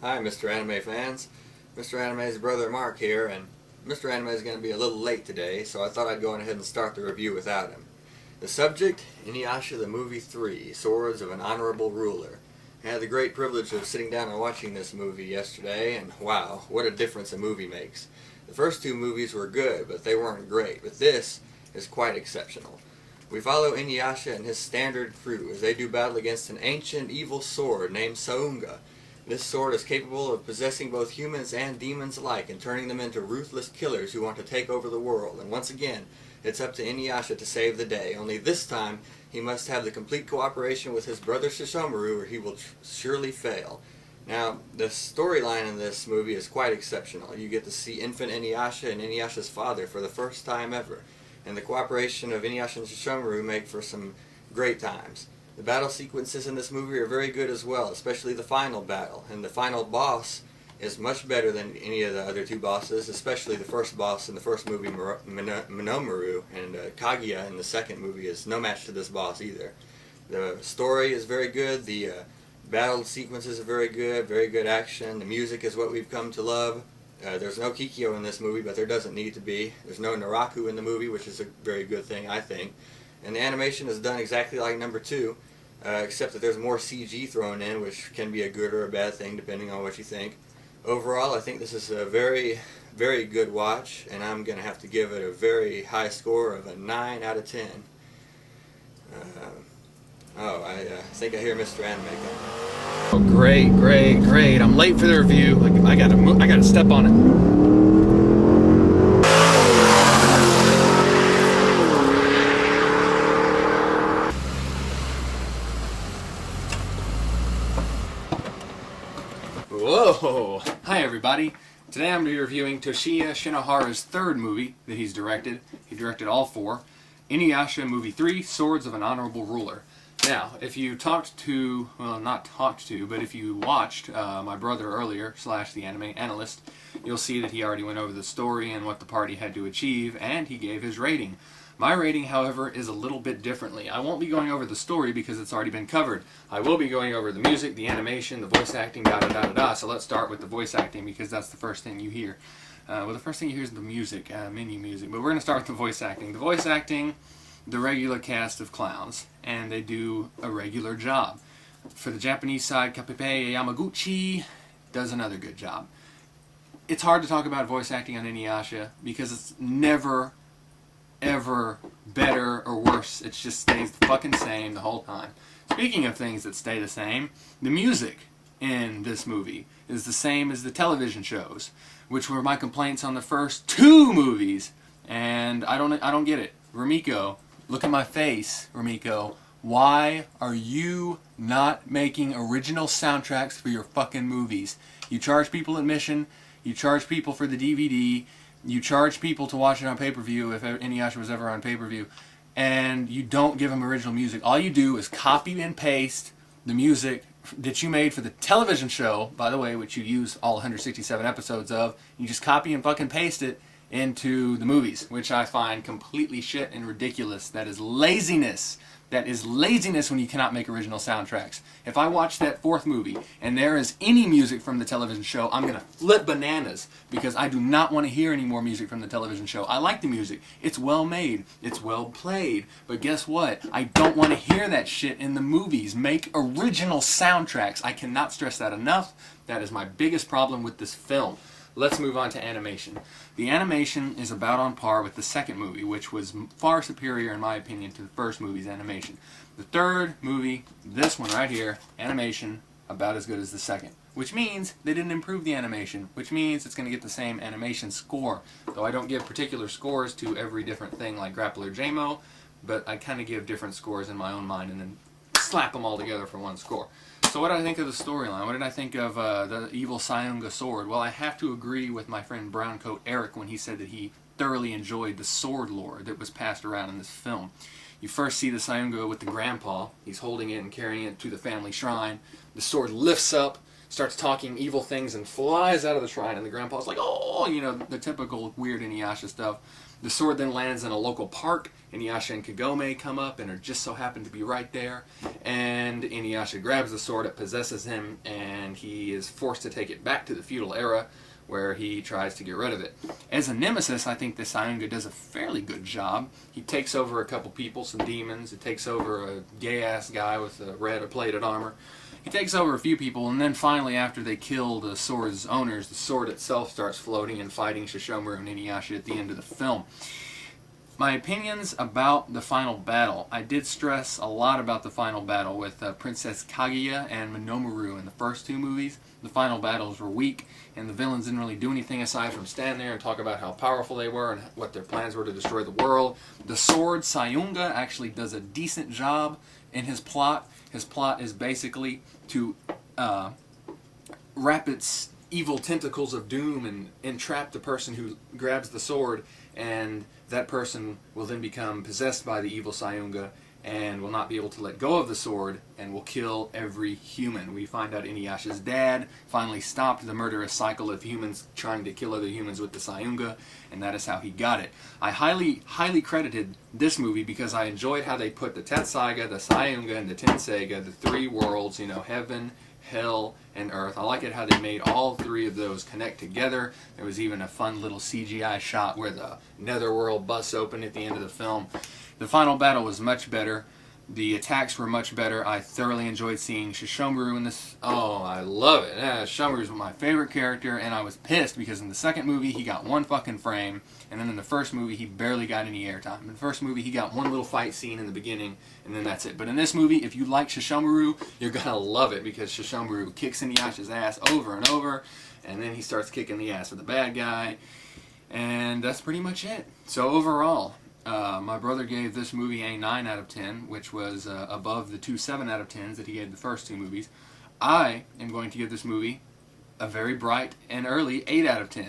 Hi, Mr. Anime fans. Mr. Anime's brother Mark here, and Mr. Anime is going to be a little late today, so I thought I'd go ahead and start the review without him. The subject, Inuyasha the Movie 3, Swords of an Honorable Ruler. I had the great privilege of sitting down and watching this movie yesterday, and wow, what a difference a movie makes. The first two movies were good, but they weren't great, but this is quite exceptional. We follow Inuyasha and his standard crew as they do battle against an ancient evil sword named Saunga. This sword is capable of possessing both humans and demons alike and turning them into ruthless killers who want to take over the world. And once again, it's up to Inuyasha to save the day. Only this time, he must have the complete cooperation with his brother Sesshomaru or he will surely fail. Now, the storyline in this movie is quite exceptional. You get to see infant Inuyasha and Inuyasha's father for the first time ever. And the cooperation of Inuyasha and Sesshomaru make for some great times. The battle sequences in this movie are very good as well, especially the final battle. And the final boss is much better than any of the other two bosses, especially the first boss in the first movie, Minomaru, and Kaguya in the second movie is no match to this boss either. The story is very good, the battle sequences are very good action, the music is what we've come to love. There's no Kikyo in this movie, but there doesn't need to be. There's no Naraku in the movie, which is a very good thing, I think. And the animation is done exactly like number 2. Except that there's more CG thrown in, which can be a good or a bad thing depending on what you think. Overall, I think this is a very, very good watch, and I'm going to have to give it a very high score of a 9 out of 10. I think I hear Mr. Anime coming. Oh, great. I'm late for the review. I gotta step on it. Whoa! Hi everybody. Today I'm going to be reviewing Toshiya Shinohara's third movie that he's directed. He directed all 4. Inuyasha Movie 3, Swords of an Honorable Ruler. Now, if you if you watched my brother earlier, / the anime analyst, you'll see that he already went over the story and what the party had to achieve, and he gave his rating. My rating, however, is a little bit differently. I won't be going over the story because it's already been covered. I will be going over the music, the animation, the voice acting, da-da-da-da-da. So let's start with the voice acting because that's the first thing you hear. The first thing you hear is the music, menu music. But we're going to start with the voice acting. The voice acting, the regular cast of clowns, and they do a regular job. For the Japanese side, Kapipe Yamaguchi does another good job. It's hard to talk about voice acting on Inuyasha because it's never ever better or worse. It just stays the fucking same the whole time. Speaking of things that stay the same, the music in this movie is the same as the television shows, which were my complaints on the first 2 movies, and I don't get it. Rumiko, look at my face, Rumiko. Why are you not making original soundtracks for your fucking movies? You charge people admission, you charge people for the DVD, you charge people to watch it on pay-per-view if Inuyasha was ever on pay-per-view, and you don't give them original music. All you do is copy and paste the music that you made for the television show, by the way, which you use all 167 episodes of. You just copy and fucking paste it into the movies, which I find completely shit and ridiculous. That is laziness. That is laziness when you cannot make original soundtracks. If I watch that 4th movie and there is any music from the television show, I'm going to flip bananas because I do not want to hear any more music from the television show. I like the music. It's well made. It's well played. But guess what? I don't want to hear that shit in the movies. Make original soundtracks. I cannot stress that enough. That is my biggest problem with this film. Let's move on to animation. The animation is about on par with the second movie, which was far superior, in my opinion, to the first movie's animation. The third movie, this one right here, animation, about as good as the second. Which means they didn't improve the animation, which means it's going to get the same animation score. Though I don't give particular scores to every different thing like Grappler JMO, but I kind of give different scores in my own mind and then slap them all together for one score. So what did I think of the storyline? What did I think of the evil Saunga sword? Well, I have to agree with my friend Browncoat Eric when he said that he thoroughly enjoyed the sword lore that was passed around in this film. You first see the Saunga with the grandpa. He's holding it and carrying it to the family shrine. The sword lifts up, starts talking evil things, and flies out of the shrine. And the grandpa's like, oh, you know, the typical weird Inuyasha stuff. The sword then lands in a local park. Inuyasha and Kagome come up and are just so happen to be right there. And Inuyasha grabs the sword, it possesses him, and he is forced to take it back to the feudal era, where he tries to get rid of it. As a nemesis, I think the Sayunga does a fairly good job. He takes over a couple people, some demons. It takes over a gay-ass guy with a red plated armor. He takes over a few people, and then finally, after they kill the sword's owners, the sword itself starts floating and fighting Shishomaru and Inuyasha at the end of the film. My opinions about the final battle. I did stress a lot about the final battle with Princess Kaguya and Minomaru in the first two movies. The final battles were weak, and the villains didn't really do anything aside from stand there and talk about how powerful they were and what their plans were to destroy the world. The sword, Sayunga, actually does a decent job in his plot. His plot is basically to wrap its evil tentacles of doom and entrap the person who grabs the sword, and that person will then become possessed by the evil Sayunga and will not be able to let go of the sword and will kill every human. We find out Inuyasha's dad finally stopped the murderous cycle of humans trying to kill other humans with the Sayunga, and that is how he got it. I highly credited this movie because I enjoyed how they put the Tetsaiga, the Sayunga, and the Tenseiga, the three worlds, heaven, hell, and earth. I like it how they made all three of those connect together. There was even a fun little CGI shot where the netherworld busts open at the end of the film. The final battle was much better. The attacks were much better. I thoroughly enjoyed seeing Shishomaru in this. Oh, I love it. Shishomaru is my favorite character, and I was pissed because in the second movie he got one fucking frame, and then in the first movie he barely got any airtime. In the first movie he got one little fight scene in the beginning, and then that's it. But in this movie, if you like Shishomaru, you're gonna love it because Shishomaru kicks Inuyasha's ass over and over, and then he starts kicking the ass of the bad guy, and that's pretty much it. So overall, my brother gave this movie a 9 out of 10, which was above the 2 7 out of 10s that he gave the first two movies. I am going to give this movie a very bright and early 8 out of 10.